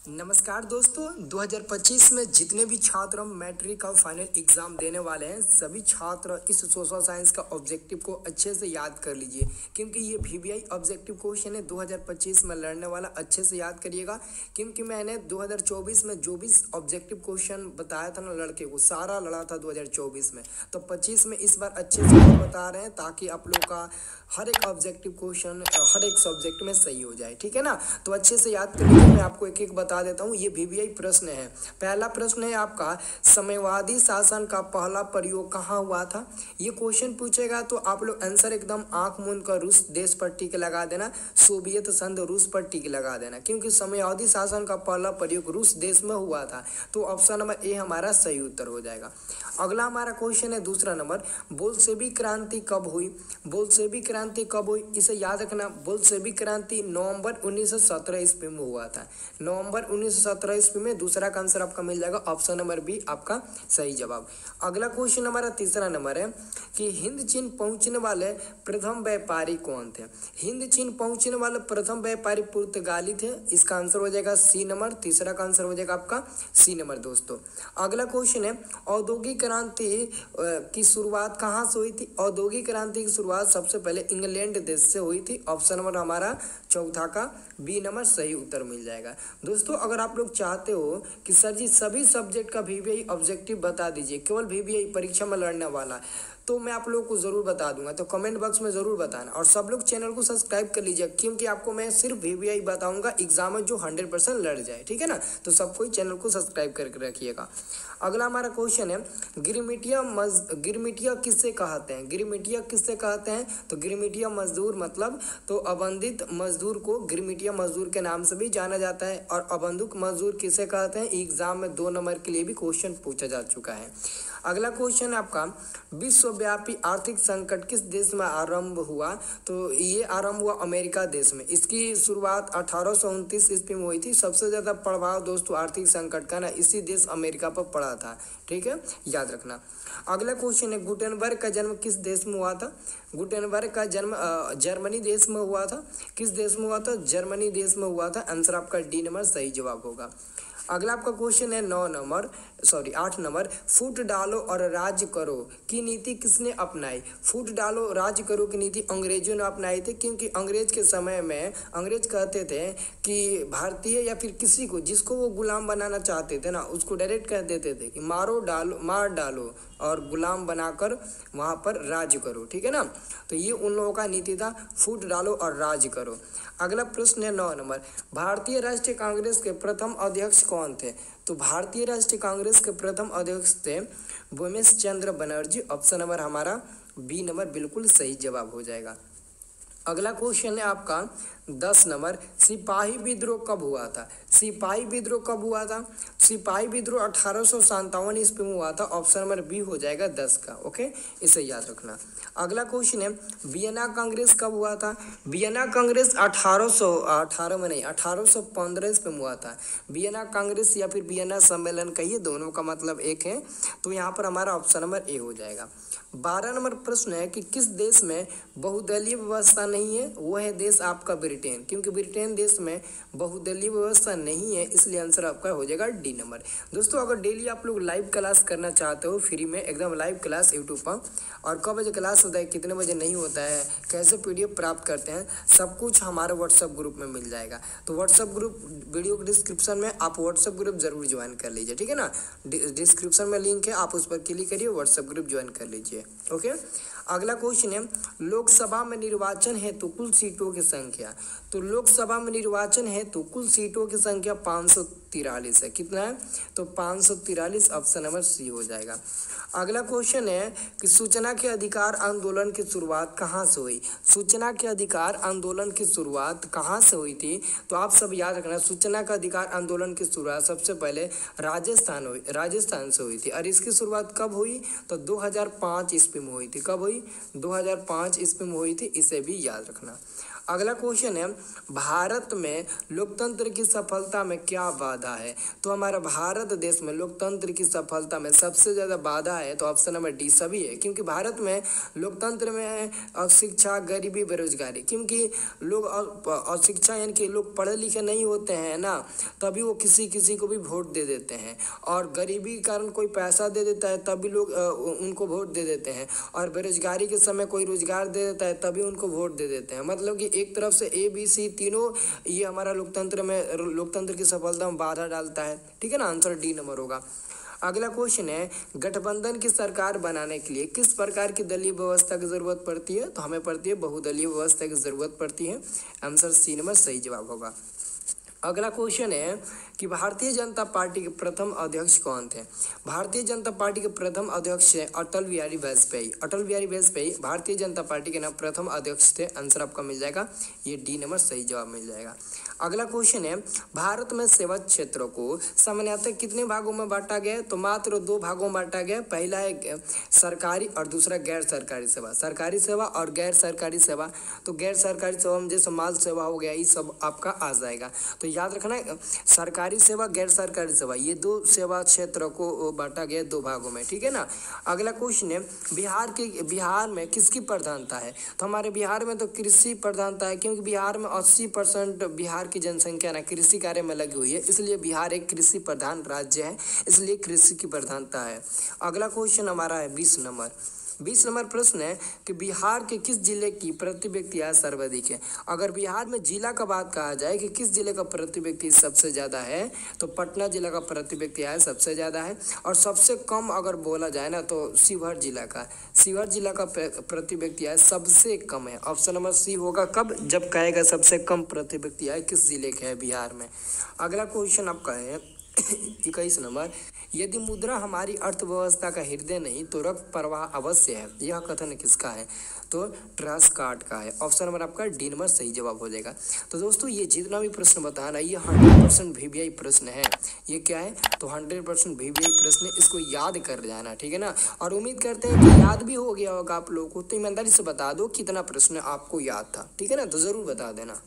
नमस्कार दोस्तों, 2025 में जितने भी छात्र मैट्रिक का फाइनल एग्जाम देने वाले हैं, सभी छात्र इस सोशल साइंस का ऑब्जेक्टिव को अच्छे से याद कर लीजिए, क्योंकि ये वीवीआई ऑब्जेक्टिव क्वेश्चन है 2025 में लड़ने वाला। अच्छे से याद करिएगा, क्योंकि मैंने 2024 में जो भी ऑब्जेक्टिव क्वेश्चन बताया था ना लड़के को, सारा लड़ा था 2024 में। तो 25 में इस बार अच्छे से बता रहे हैं, ताकि आप लोग का हर एक ऑब्जेक्टिव क्वेश्चन हर एक सब्जेक्ट में सही हो जाए। ठीक है ना, तो अच्छे से याद करिए। मैं आपको एक एक बता देता हूँ। ये वीवीआई प्रश्न है। पहला प्रश्न है आपका, साम्यवादी शासन का पहला प्रयोग कहाँ हुआ था। ये क्वेश्चन पूछेगा तो आप लोग आंसर एकदम आंख मूंद कर रूस देश पर टिक लगा देना, सोवियत संघ रूस पर टिक लगा देना, क्योंकि साम्यवादी शासन का पहला प्रयोग रूस देश में हुआ था। तो ऑप्शन नंबर ए हमारा सही उत्तर हो जाएगा। अगला हमारा क्वेश्चन है दूसरा नंबर, बोल्शेविक क्रांति कब हुई। बोल्शेविक क्रांति कब हुई, इसे याद रखना। बोल्शेविक क्रांति नवंबर 1917 ईस्वी में हुआ था। नवंबर 1917 ईस्वी में। दूसरा का आंसर आपका मिल जाएगा ऑप्शन नंबर बी, आपका सही जवाब। अगला क्वेश्चन हमारा तीसरा नंबर है कि हिंद चीन पहुंचने वाले प्रथम व्यापारी कौन थे। हिंद चीन पहुंचने वाले प्रथम व्यापारी पुर्तगाली थे। इसका आंसर हो जाएगा सी नंबर। तीसरा का आंसर हो जाएगा आपका सी नंबर दोस्तों। अगला क्वेश्चन है, औद्योगिक क्रांति की शुरुआत कहाँ से हुई थी। औद्योगिक क्रांति की शुरुआत सबसे पहले इंग्लैंड देश से हुई थी। ऑप्शन नंबर हमारा चौथा का बी नंबर सही उत्तर मिल जाएगा दोस्तों। अगर आप लोग चाहते हो कि सर जी सभी सब्जेक्ट का वीवीआई ऑब्जेक्टिव बता दीजिए, केवल वीवीआई परीक्षा में लड़ने वाला, तो मैं आप लोगों को ज़रूर बता दूंगा। तो कमेंट बॉक्स में ज़रूर बताना, और सब लोग चैनल को सब्सक्राइब कर लीजिए, क्योंकि आपको मैं सिर्फ वीवीआई बताऊंगा एग्जाम में जो 100% लड़ जाए। ठीक है ना, तो सब कोई चैनल को सब्सक्राइब करके रखिएगा। अगला हमारा क्वेश्चन है, गिरमिटिया किससे कहते हैं। गिरमिटिया किससे कहते हैं, तो गिरमिटिया मजदूर मतलब तो अबंधित मजदूर को गिरमिटिया मजदूर के नाम से भी जाना जाता है। और अबंधुक मजदूर किसे कहते हैं, एग्जाम में 2 नंबर के लिए भी क्वेश्चन पूछा जा चुका है। अगला क्वेश्चन है आपका, विश्वव्यापी आर्थिक संकट किस देश में आरंभ हुआ। तो ये आरंभ हुआ अमेरिका देश में। इसकी शुरुआत 1829 ईस्वी में हुई थी। सबसे ज़्यादा प्रभाव दोस्तों आर्थिक संकट का ना इसी देश अमेरिका पर पड़ा था। ठीक है, याद रखना। अगला क्वेश्चन है, गुटेनबर्ग का जन्म किस देश में हुआ था। गुटेनबर्ग का जन्म जर्मनी देश में हुआ था। किस देश में हुआ था, जर्मनी देश में हुआ था। आंसर आपका डी नंबर सही जवाब होगा। अगला आपका क्वेश्चन है 8 नंबर, फूट डालो और राज करो की नीति किसने अपनाई। फूट डालो राज करो की नीति अंग्रेजों ने अपनाई थी, क्योंकि अंग्रेज के समय में अंग्रेज कहते थे कि भारतीय या फिर किसी को जिसको वो गुलाम बनाना चाहते थे ना, उसको डायरेक्ट कह देते थे कि मार डालो और गुलाम बनाकर वहाँ पर राज करो। ठीक है ना, तो ये उन लोगों का नीति था, फूट डालो और राज करो। अगला प्रश्न है 9 नंबर, भारतीय राष्ट्रीय कांग्रेस के प्रथम अध्यक्ष कौन थे। तो भारतीय राष्ट्रीय कांग्रेस के प्रथम अध्यक्ष थे भूमेश चंद्र बनर्जी। ऑप्शन नंबर हमारा बी नंबर बिल्कुल सही जवाब हो जाएगा। अगला क्वेश्चन है आपका 10 नंबर, सिपाही विद्रोह कब हुआ था। सिपाही विद्रोह कब हुआ था। सिपाही विद्रोह 1857 ईस्वी में हुआ था। ऑप्शन नंबर बी हो जाएगा 10 का। ओके, इसे याद रखना। अगला क्वेश्चन है, वियना कांग्रेस कब हुआ था। वियना कांग्रेस 1815 ईस्वी में हुआ था। वियना कांग्रेस या फिर वियना सम्मेलन कहिए, दोनों का मतलब एक है। तो यहाँ पर हमारा ऑप्शन नंबर ए हो जाएगा। 12 नंबर प्रश्न है कि किस देश में बहुदलीय व्यवस्था नहीं है। वो है देश आपका ब्रिटेन, क्योंकि ब्रिटेन देश में बहुदलीय व्यवस्था नहीं है, इसलिए आंसर आपका हो जाएगा डी नंबर। दोस्तों अगर डेली आप लोग लाइव क्लास करना चाहते हो फ्री में एकदम लाइव क्लास यूट्यूब पर, और कब बजे क्लास होता है, कितने बजे नहीं होता है, कैसे पीडीएफ प्राप्त करते हैं, सब कुछ हमारे व्हाट्सएप ग्रुप में मिल जाएगा। तो व्हाट्सएप ग्रुप वीडियो के डिस्क्रिप्शन में आप व्हाट्सएप ग्रुप जरूर ज्वाइन कर लीजिए। ठीक है ना, डिस्क्रिप्शन में लिंक है, आप उस पर क्लिक करिए, व्हाट्सएप ग्रुप ज्वाइन कर लीजिए। ओके, अगला क्वेश्चन है, लोकसभा में निर्वाचन हेतु कुल सीटों की संख्या। तो लोकसभा में निर्वाचन हेतु कुल सीटों की संख्या 543 है। कितना है, तो 543। ऑप्शन नंबर सी हो जाएगा। अगला क्वेश्चन है कि सूचना के अधिकार आंदोलन की शुरुआत कहाँ से हुई। सूचना के अधिकार आंदोलन की शुरुआत कहाँ से हुई थी, तो आप सब याद रखना। सूचना का अधिकार आंदोलन की शुरुआत सबसे पहले राजस्थान से हुई थी। और इसकी शुरुआत कब हुई, तो 2005 ईस्वी में हुई थी। कब हुई, 2005 ईस्वी में हुई थी। इसे भी याद रखना। अगला क्वेश्चन है, भारत में लोकतंत्र की सफलता में क्या बाधा है? तो हमारा भारत देश में लोकतंत्र की सफलता में सबसे ज़्यादा बाधा है तो ऑप्शन नंबर डी सभी है, क्योंकि भारत में लोकतंत्र में अशिक्षा, गरीबी, बेरोजगारी, क्योंकि लोग अशिक्षा यानी कि लोग पढ़े लिखे नहीं होते हैं ना, तभी वो किसी को भी वोट दे देते हैं, और गरीबी के कारण कोई पैसा दे देता है तभी लोग उनको वोट दे देते हैं, और बेरोजगारी के समय कोई रोजगार दे देता है तभी उनको वोट दे देते हैं। मतलब कि एक तरफ से ए बी सी तीनों ये हमारा लोकतंत्र की सफलता में बाधा डालता है। ठीक है ना, आंसर डी नंबर होगा। अगला क्वेश्चन है, गठबंधन की सरकार बनाने के लिए किस प्रकार की दलीय व्यवस्था की जरूरत पड़ती है? तो हमें पड़ती है बहुदलीय व्यवस्था की जरूरत पड़ती है। आंसर सी नंबर सही जवाब होगा। अगला क्वेश्चन है कि भारतीय जनता पार्टी के प्रथम अध्यक्ष कौन थे? भारतीय जनता पार्टी के प्रथम अध्यक्ष है अटल बिहारी वाजपेयी। अटल बिहारी वाजपेयी भारतीय जनता पार्टी के नाम प्रथम अध्यक्ष थे। आंसर आपका मिल जाएगा, ये डी नंबर सही जवाब मिल जाएगा। अगला क्वेश्चन है, भारत में सेवा क्षेत्रों को सामान्यतः कितने भागों में बांटा गया है? तो मात्र 2 भागों में बांटा गया। पहला है सरकारी और दूसरा गैर सरकारी सेवा। सरकारी सेवा और गैर सरकारी सेवा, तो गैर सरकारी सेवा में जैसे माल सेवा हो गया, ये सब आपका आ जाएगा। तो याद रखना, सरकारी सेवा, गैर सरकारी सेवा, ये 2 सेवा क्षेत्र को बांटा गया 2 भागों में। ठीक है ना। अगला क्वेश्चन है, बिहार में किसकी प्रधानता है? तो हमारे बिहार में तो कृषि प्रधानता है, क्योंकि बिहार में 80% बिहार की जनसंख्या ना कृषि कार्य में लगी हुई है, इसलिए बिहार एक कृषि प्रधान राज्य है, इसलिए कृषि की प्रधानता है। अगला क्वेश्चन हमारा है 20 नंबर प्रश्न है कि बिहार के किस जिले की प्रति व्यक्ति आय सर्वाधिक है? अगर बिहार में जिला का बात कहा जाए कि किस जिले का प्रति व्यक्ति सबसे ज़्यादा है, तो पटना जिला का प्रति व्यक्ति आय सबसे ज़्यादा है, और सबसे कम अगर बोला जाए ना तो शिवहर जिला का प्रति व्यक्ति आय सबसे कम है। ऑप्शन नंबर सी होगा। कब? जब कहेगा सबसे कम प्रति व्यक्ति आय किस जिले के है बिहार में। अगला क्वेश्चन आपका है 21 नंबर, यदि मुद्रा हमारी अर्थव्यवस्था का हृदय नहीं तो रक्त प्रवाह अवश्य है, यह कथन किसका है? तो ट्रस्ट कार्ड का है। ऑप्शन नंबर आपका डी नंबर सही जवाब हो जाएगा। तो दोस्तों, ये जितना भी प्रश्न बताना, ये 100% VVI प्रश्न है। ये क्या है? तो 100% VVI प्रश्न, इसको याद कर जाना। ठीक है ना। और उम्मीद करते हैं कि याद भी हो गया होगा आप लोगों को। तो ईमानदारी से बता दो कितना प्रश्न आपको याद था। ठीक है ना, तो जरूर बता देना।